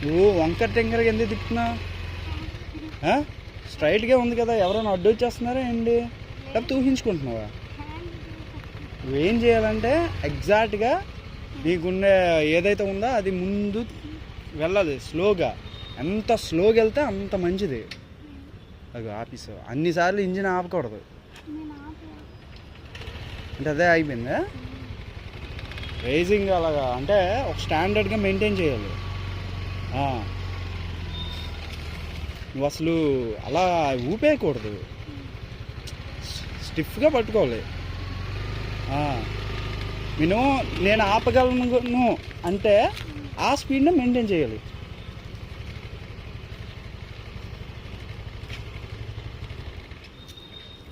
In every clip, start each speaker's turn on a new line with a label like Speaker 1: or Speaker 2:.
Speaker 1: నువ్వు వంకర టెంకరగా ఎందుకు తిప్పుతున్నావు? స్ట్రైట్గా ఉంది కదా, ఎవరైనా అడ్డు వచ్చేస్తున్నారా ఏంటి? లేకపోతే ఊహించుకుంటున్నావా? నువ్వేం చేయాలంటే ఎగ్జాక్ట్గా నీకుండే ఏదైతే ఉందో అది ముందు వెళ్ళాలి స్లోగా. ఎంత స్లోగా వెళ్తే అంత మంచిది. అది ఆఫీసు అన్నిసార్లు ఇంజిన్ ఆపకూడదు అంటే అదే అయిపోయిందా? రైజింగ్ అలాగా అంటే ఒక స్టాండర్డ్గా మెయింటైన్ చేయాలి. నువ్వు అసలు అలా ఊపేయకూడదు, స్టిఫ్గా పట్టుకోవాలి. నేను ఆపగలను అంటే ఆ స్పీడ్ని మెయింటైన్ చేయాలి.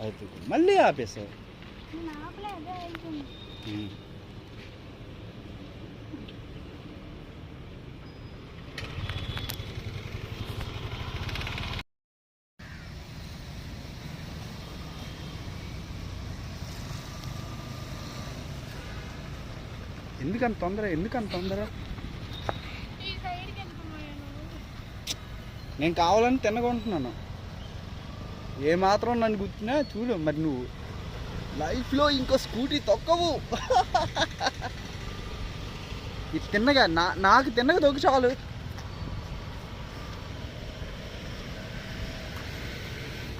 Speaker 1: అయితే మళ్ళీ ఆపేసావు. ఎందుకంత తొందర? నేను కావాలని తినకుంటున్నాను. ఏమాత్రం నన్ను గుర్తున్నా చూడు. మరి నువ్వు లైఫ్లో ఇంకో స్కూటీ తొక్కవు. ఇది తిన్నగా నాకు తిన్నగా తొక్కు చాలు.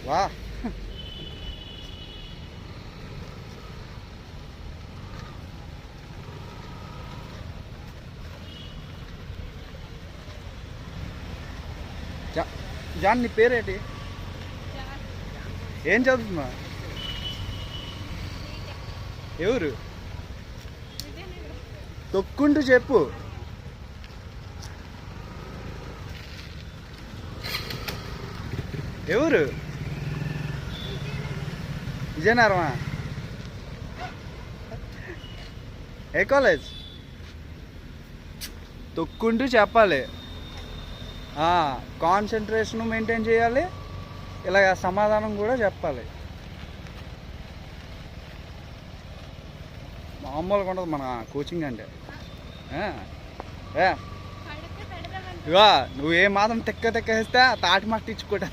Speaker 1: వా జాన్, నీ పేరేంటి? ఏం చదువుతున్నా? ఎవరు? తొక్కుంటూ చెప్పు. ఎవరు? విజయనగరమా? ఏ కాలేజ్? తొక్కుంటూ చెప్పాలి, కాన్సన్ట్రేషన్ మెయింటైన్ చేయాలి, ఇలాగ సమాధానం కూడా చెప్పాలి. మామూలుగా ఉండదు మన కోచింగ్ అంటే. ఇవా నువ్వు ఏ మాత్రం తెక్క వేస్తే తాటి మట్టి ఇచ్చుకోట.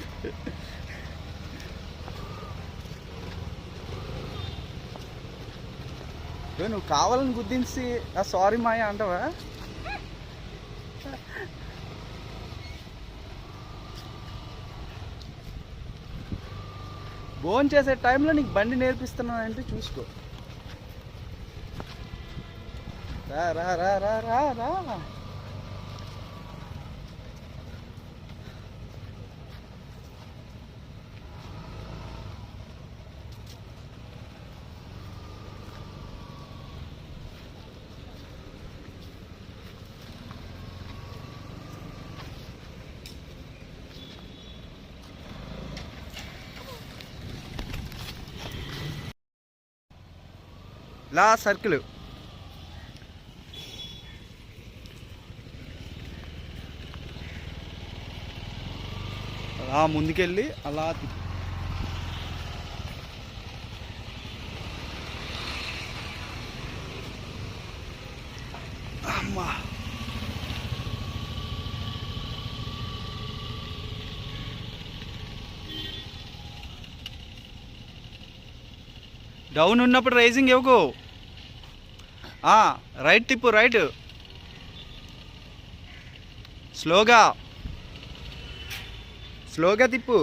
Speaker 1: నువ్వు కావాలని గుర్తించి సారీ మాయ అంటావా? భోజనం చేసే టైంలో నీకు బండి నేర్పిస్తున్నానంటే చూసుకో. రా రా రా రా రా రా. లా సర్కిల్ అలా ముందుకెళ్ళి అలా అమ్మా. డౌన్ ఉన్నప్పుడు రైజింగ్ ఇవ్వకు. రైట్ తిప్పు, రైట్ స్లోగా తిప్పు.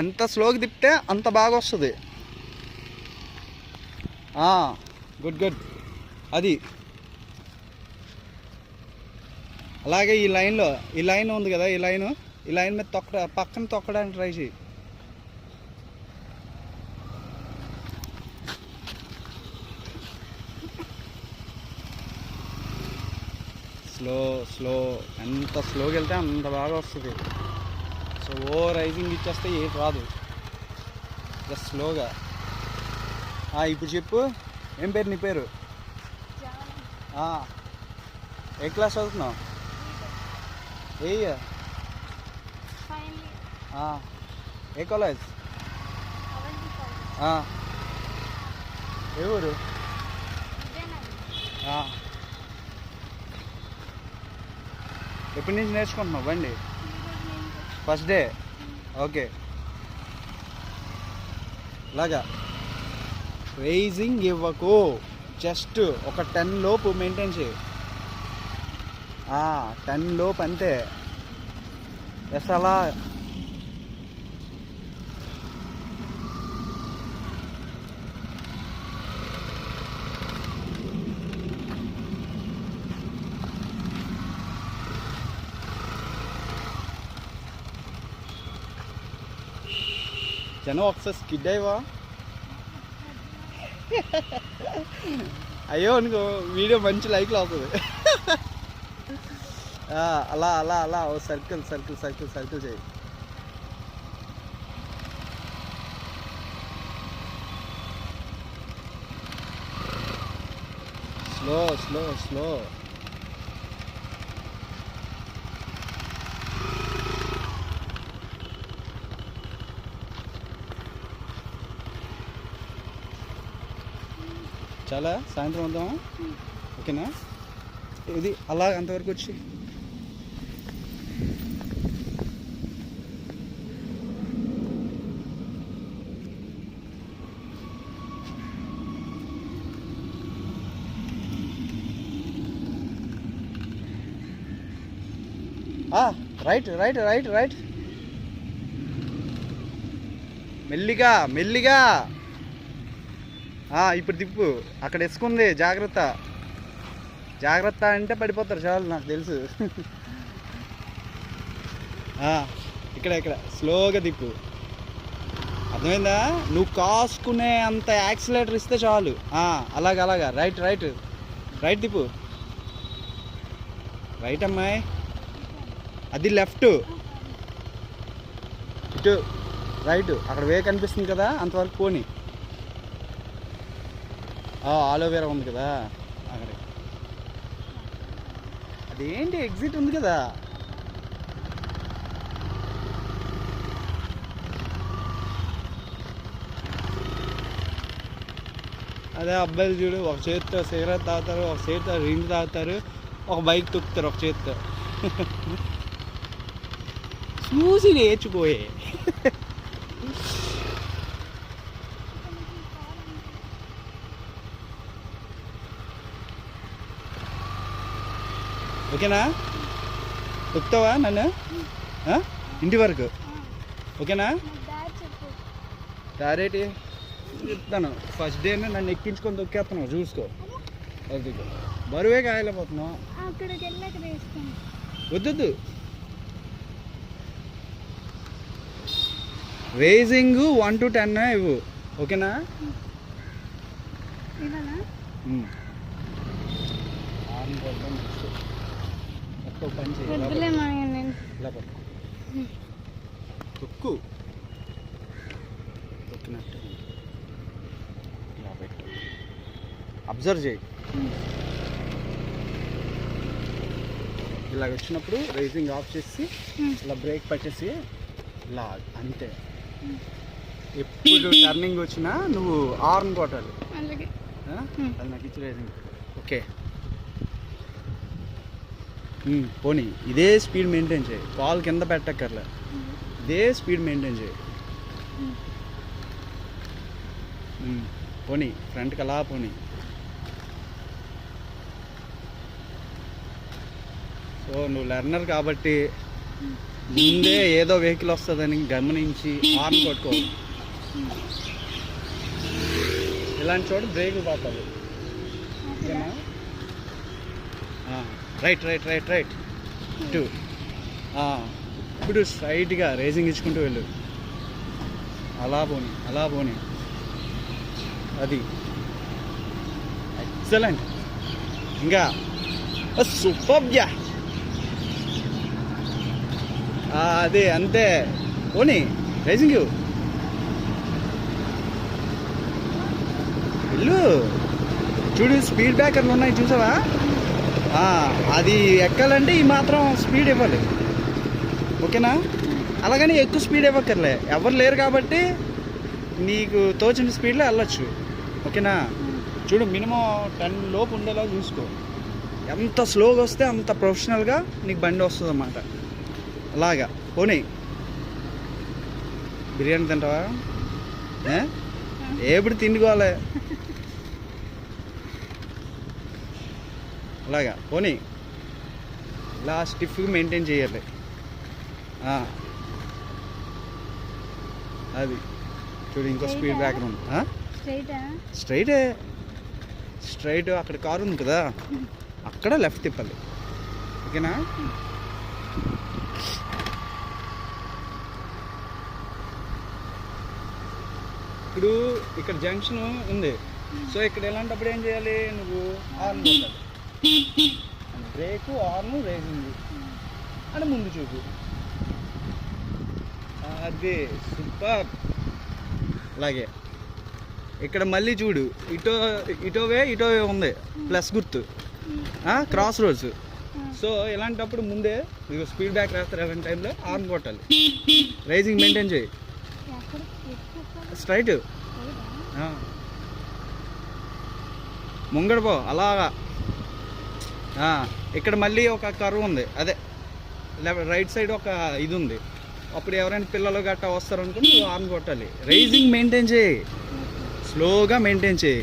Speaker 1: ఎంత స్లోగా తిప్పితే అంత బాగా వస్తుంది. గుడ్. అది అలాగే ఈ లైన్ ఉంది కదా, ఈ లైన్ మీద పక్కన తొక్కడానికి ట్రై చేయి. స్లో ఎంత స్లోగా వెళ్తే అంత బాగా వస్తుంది. సో రైజింగ్ ఇచ్చేస్తే ఏది రాదు, జస్ట్ స్లోగా. ఇప్పుడు చెప్పు, ఏం పేరు నీ పేరు? ఏ క్లాస్ చదువుతున్నావు? ఏ కాలేజ్? ఏ ఊరు? ఎప్పటి నుంచి నేర్చుకుంటున్నావు బండి? First day. ఓకే, ఇలాగా రైజింగ్ ఇవ్వకు, జస్ట్ ఒక 10 లోపు మెయింటైన్ చేయి. 10 లోపు అంతే. ఎస్ అలా జనం ఒకసారి స్కిడ్ అయ్యవా అయ్యో అనుకో, వీడియో మంచి లైక్లు అవుతుంది. అలా అలా అలా సర్కిల్ సర్కిల్ సర్కిల్ సర్కిల్ చేయి. Slow slow slow. చాలా సాయంత్రం వద్దామా? ఓకేనా? ఇది అలా అంతవరకు వచ్చి రైట్ రైట్ రైట్ రైట్. మెల్లిగా మెల్లిగా. ఇప్పుడు తిప్పు. అక్కడ ఇసుకుంది, జాగ్రత్త జాగ్రత్త అంటే పడిపోతారు చాలు, నాకు తెలుసు. ఇక్కడ ఇక్కడ స్లోగా తిప్పు. అర్థమైందా? నువ్వు కాసుకునే అంత యాక్సిలేటర్ ఇస్తే చాలు. అలాగా అలాగా. రైట్ రైట్ రైట్ తిప్పు. రైట్ అమ్మాయి, అది లెఫ్ట్. ఇటు రైట్. అక్కడ వే కనిపిస్తుంది కదా, అంతవరకు పోనీ. ఆలోవేరా ఉంది కదా అక్కడ. అదేంటి ఎగ్జిట్ ఉంది కదా. అదే అబ్బాయిలు చూడు, ఒక చేతితో సిగరెట్ తాగుతారు, ఒక చేతితో రింగ్ తాగుతారు, ఒక బైక్ తొక్కుతారు ఒక చేతితో. చూసి నేర్చుకోయే. ఓకేనా? తొక్కుతావా నన్ను ఇంటి వరకు? ఓకేనా? దారేటి చెప్తాను. ఫస్ట్ డేనే నన్ను ఎక్కించుకొని తొక్కేస్తున్నావు, చూసుకో. అది బరువే కాయలేకపోతున్నావు. వద్దు. రేజింగ్ 1 to 10 ఇవ్వు. ఓకేనా? పని తొక్కు తొక్కినట్టు ఇలా పెట్టు. అబ్జర్వ్ చేయి. ఇలాగ వచ్చినప్పుడు రైజింగ్ ఆఫ్ చేసి ఇలా బ్రేక్ పట్టేసి ఇలా అంతే. ఎప్పుడు టర్నింగ్ వచ్చినా నువ్వు హార్న్ కొట్టాలి. అది నాకు ఇచ్చి రైజింగ్. ఓకే, పోనీ. ఇదే స్పీడ్ మెయింటైన్ చేయి. కాల్ కింద పెట్టక్కర్లే, ఇదే స్పీడ్ మెయింటైన్ చేయి. పోనీ ఫ్రంట్కి అలా పోనీ. సో నువ్వు లెర్నర్ కాబట్టి ముందే ఏదో వెహికల్ వస్తుందని గమనించి హార్న్ కొట్టుకో. ఇలాంటి చోట బ్రేక్ పడుతుంది. ఓకేనా? రైట్ రైట్ రైట్ రైట్ ఇటు. ఇప్పుడు స్ట్రైట్గా రేసింగ్ ఇచ్చుకుంటూ వెళ్ళు. అలా పోనీ అలా పోనీ. అది ఎక్సలెంట్. ఇంకా సూపర్. అదే అంతే. పోనీ రేసింగ్ వెళ్ళు. చూడు, స్పీడ్ బ్రేకర్లు ఉన్నాయి చూసావా? అది ఎక్కాలంటే ఈ మాత్రం స్పీడ్ ఇవ్వాలి. ఓకేనా? అలాగని ఎక్కువ స్పీడ్ ఇవ్వక్కర్లే, ఎవరు లేరు కాబట్టి నీకు తోచిన స్పీడ్లో వెళ్ళొచ్చు. ఓకేనా? చూడు, మినిమం 10 లోపు ఉండేలా చూసుకో. ఎంత స్లోగా వస్తే అంత ప్రొఫెషనల్గా నీకు బండి వస్తుంది అన్నమాట. అలాగా పోనీ. బిర్యానీ తింటావా? ఎప్పుడు తిండుకోవాలి. అలాగా పోనీ. ఇలా స్టిఫ్గా మెయింటైన్ చేయాలి. అది చూడు, ఇంకో స్పీడ్ బ్రేకర్ ఉంది. స్ట్రైట్ అక్కడ కారు ఉంది కదా, అక్కడ లెఫ్ట్ తిప్పాలి. ఓకేనా? ఇప్పుడు ఇక్కడ జంక్షన్ ఉంది. సో ఇక్కడ ఎలాంటప్పుడు ఏం చేయాలి, నువ్వు హార్న్ కొట్టాలి. బ్రేకు, హార్న్, రేసింగ్ అని ముందు చూపు. అది సూపర్. అలాగే ఇక్కడ మళ్ళీ చూడు, ఇటోవే ఉంది ప్లస్ గుర్తు, క్రాస్ రోడ్స్. సో ఇలాంటప్పుడు ముందే ఇక స్పీడ్ బ్రేక్ వేస్తారు. ఇలాంటి టైంలో హార్న్ కొట్టాలి. రైజింగ్ మెయింటైన్ చేయి. స్ట్రైట్ ముంగడిపో అలాగా. ఇక్కడ మళ్ళీ ఒక కర్వ్ ఉంది, అదే రైట్ సైడ్ ఒక ఇది ఉంది. అప్పుడు ఎవరైనా పిల్లలు గట్టా వస్తారు అనుకుని నువ్వు హార్న్ కొట్టాలి. రైజింగ్ మెయింటైన్ చేయి, స్లోగా మెయింటైన్ చేయి,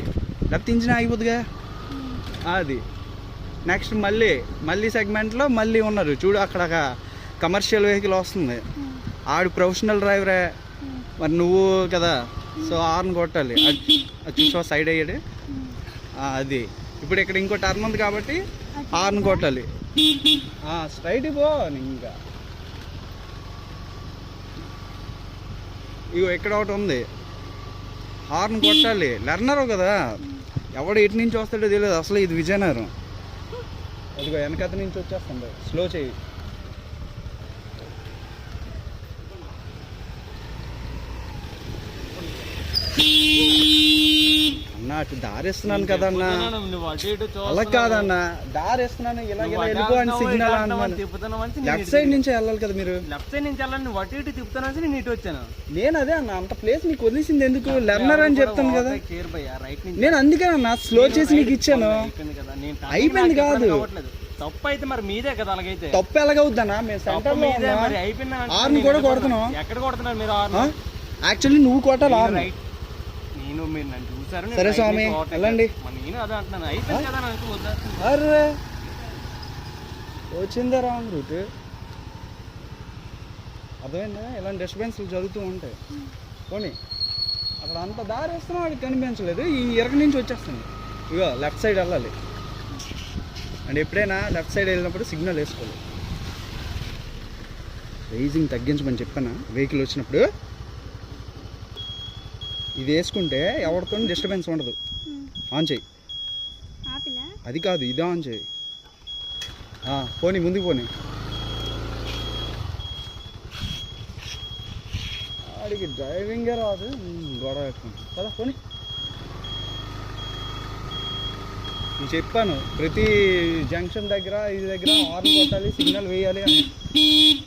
Speaker 1: లేకపోతే ఇంజిన్ ఆగిపోద్దిగా. అది నెక్స్ట్ మళ్ళీ సెగ్మెంట్లో మళ్ళీ ఉన్నారు చూడు, అక్కడ కమర్షియల్ వెహికల్ వస్తుంది. ఆడు ప్రొఫెషనల్ డ్రైవరే, మరి నువ్వు కదా. సో హార్న్ కొట్టాలి. అది చూసా సైడ్ అయ్యాడు. అది ఇప్పుడు ఇక్కడ ఇంకో టర్న్ ఉంది కాబట్టి హార్న్ కొట్టాలి. స్ట్రైట్ పో. ఇంకా ఇగో ఇక్కడ ఒకటి ఉంది, హార్న్ కొట్టాలి. లెర్నరు కదా, ఎవడు ఎటు నుంచి వస్తాడో తెలియదు. అసలు ఇది విజయనగరం. అదిగో వెనకత నుంచి వచ్చేస్తుంది. స్లో చేయి. అన్న అటు దారిస్తున్నాను కదన్నా. అలా కాదన్న, దారిస్తున్నాను ఇలా వెళ్ళిపో అని సిగ్నల్ అన్నాను. లెఫ్ట్ సైడ్ నుంచి వెళ్ళాలి కదా మీరు.
Speaker 2: లెఫ్ట్ సైడ్ నుంచి వెళ్ళాలి, నువ్వు అటు ఇటు తిప్పుతాను నేను ఇటు వచ్చాను.
Speaker 1: నేను అదే అన్న, అంత ప్లేస్ నీకు వదిలేసింది ఎందుకు? లెర్నర్ అని చెప్తాను కదా నేను, అందుకే అన్న స్లో చేసి నీకు ఇచ్చాను. అయిపోయింది కాదు,
Speaker 2: తప్పు అయితే మరి మీదే కదా. అలాగైతే
Speaker 1: తప్పు ఎలాగవుద్దన్నా, మేము సెంటర్ లో హార్న్ కూడా కొడుతున్నాం.
Speaker 2: ఎక్కడ కొడుతున్నారు మీరు?
Speaker 1: యాక్చువల్లీ నువ్వు కొట్టాలి హార్న్.
Speaker 2: నేను మీరు నన్ను చూసారు.
Speaker 1: సరే స్వామి వెళ్ళండి.
Speaker 2: నేను అదే అంటున్నాను, అయిపోయింది కదా.
Speaker 1: అర్రే వచ్చిందా రాంగ్ రూట్. అర్థమైందా? ఇలాంటి డిస్టర్బెన్స్లు జరుగుతూ ఉంటాయి. పోనీ అక్కడ అంత దారి వేస్తున్నాం, వాడికి కనిపించలేదు. ఈ ఇరక నుంచి వచ్చేస్తుంది. ఇగో లెఫ్ట్ సైడ్ వెళ్ళాలి. అండ్ ఎప్పుడైనా లెఫ్ట్ సైడ్ వెళ్ళినప్పుడు సిగ్నల్ వేసుకోవాలి. రైజింగ్ తగ్గించమని చెప్పాను వెహికల్ వచ్చినప్పుడు. ఇది వేసుకుంటే ఎవరితో డిస్టర్బెన్స్ ఉండదు. ఆన్ చేయి. అది కాదు, ఇది ఆన్ చేయి. పోనీ ముందుకు పోనీ. వాడికి డ్రైవింగే రాదు, గొడవ పెట్టుకుంటాం కదా. పోనీ నేను చెప్పాను, ప్రతి జంక్షన్ దగ్గర ఇది దగ్గర హార్న్ కొట్టాలి, సిగ్నల్ వేయాలి అని.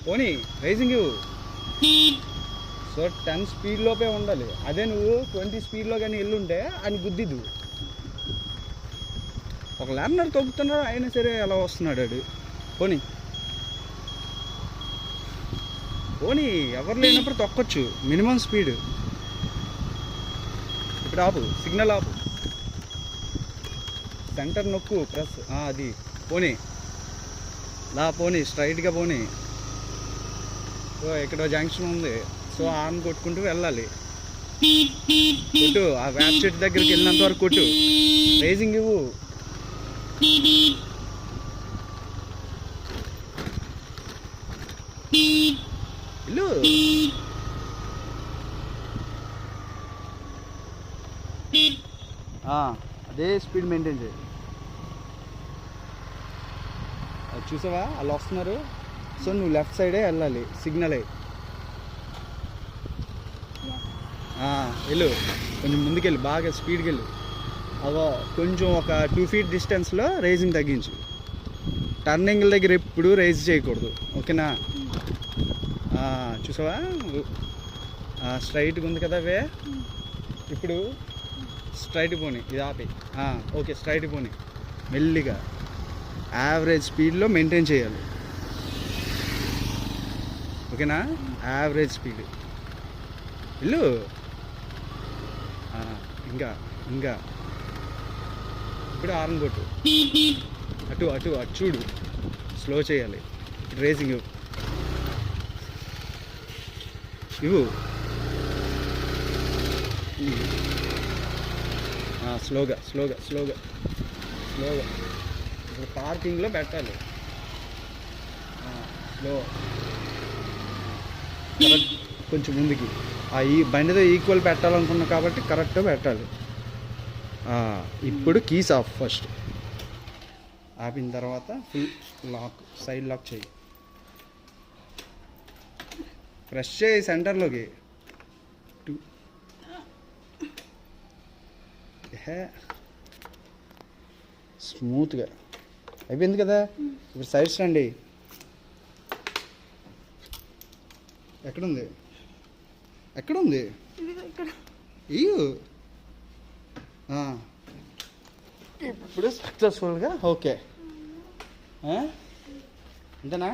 Speaker 1: పోనీ రైజింగ్ సో 10 స్పీడ్ లోపే ఉండాలి. అదే నువ్వు 20 స్పీడ్లో కానీ వెళ్ళుంటే అని గుద్దిద్దు. ఒక లర్నర్ తొక్కుతున్నాడు అయినా సరే ఎలా వస్తున్నాడు ఆడు. పోనీ ఎవరు లేనప్పుడు తొక్కొచ్చు, మినిమం స్పీడ్. ఇప్పుడు ఆపు, సిగ్నల్ ఆపు, సెంటర్ నొక్కు, ప్రెస్. అది పోనీ స్ట్రైట్గా పోనీ. సో ఇక్కడ జంక్షన్ ఉంది, సో హార్న్ కొట్టుకుంటూ వెళ్ళాలి. కొట్టు, ఆ వేప చెట్టు దగ్గరికి వెళ్ళినంత వరకు కొట్టు. రైజింగ్ ఇవ్వు. ఇల్లు అదే స్పీడ్ మెయింటైన్ చేయి. అది చూసావా అలా వస్తున్నారు. సో నువ్వు లెఫ్ట్ సైడే వెళ్ళాలి, సిగ్నల్ అయ్యి వెళ్ళు. కొంచెం ముందుకెళ్ళి, బాగా స్పీడ్కి వెళ్ళు. అదో కొంచెం ఒక 2 feet డిస్టెన్స్లో రైజింగ్ తగ్గించు. టర్నింగ్ల దగ్గర ఎప్పుడు రైజ్ చేయకూడదు. ఓకేనా? చూసావా స్ట్రైట్గా ఉంది కదా వే. ఇప్పుడు స్ట్రైట్ పోనీ, ఇది ఆపి. ఓకే స్ట్రైట్ పోనీ మెల్లిగా. యావరేజ్ స్పీడ్లో మెయింటైన్ చేయాలి. ఓకేనా? యావరేజ్ స్పీడ్ వెళ్ళు. ఇంకా ఇంకా ఇప్పుడు హార్న్ కొట్టు. అటు అటు అటు చూడు, స్లో చేయాలి. రేసింగ్ ఇవ్వు. స్లోగా స్లోగా స్లోగా స్లోగా. ఇప్పుడు పార్కింగ్లో పెట్టాలి. Slow correct. కొంచెం ముందుకి ఈ బండితో ఈక్వల్ పెట్టాలనుకున్నా కాబట్టి కరెక్ట్గా పెట్టాలి. ఇప్పుడు కీస్ ఆఫ్. ఫస్ట్ ఆపిన తర్వాత ఫుల్ లాక్, సైడ్ లాక్ చేయి. ప్రెస్ చేయి సెంటర్లోకి. స్మూత్గా అయిపోయింది కదా. ఇప్పుడు సైడ్స్ రండి. ఎక్కడుంది ఎక్కడుంది? ఇయ్యు. ఇప్పుడు సక్సెస్ఫుల్గా ఓకే అంతేనా?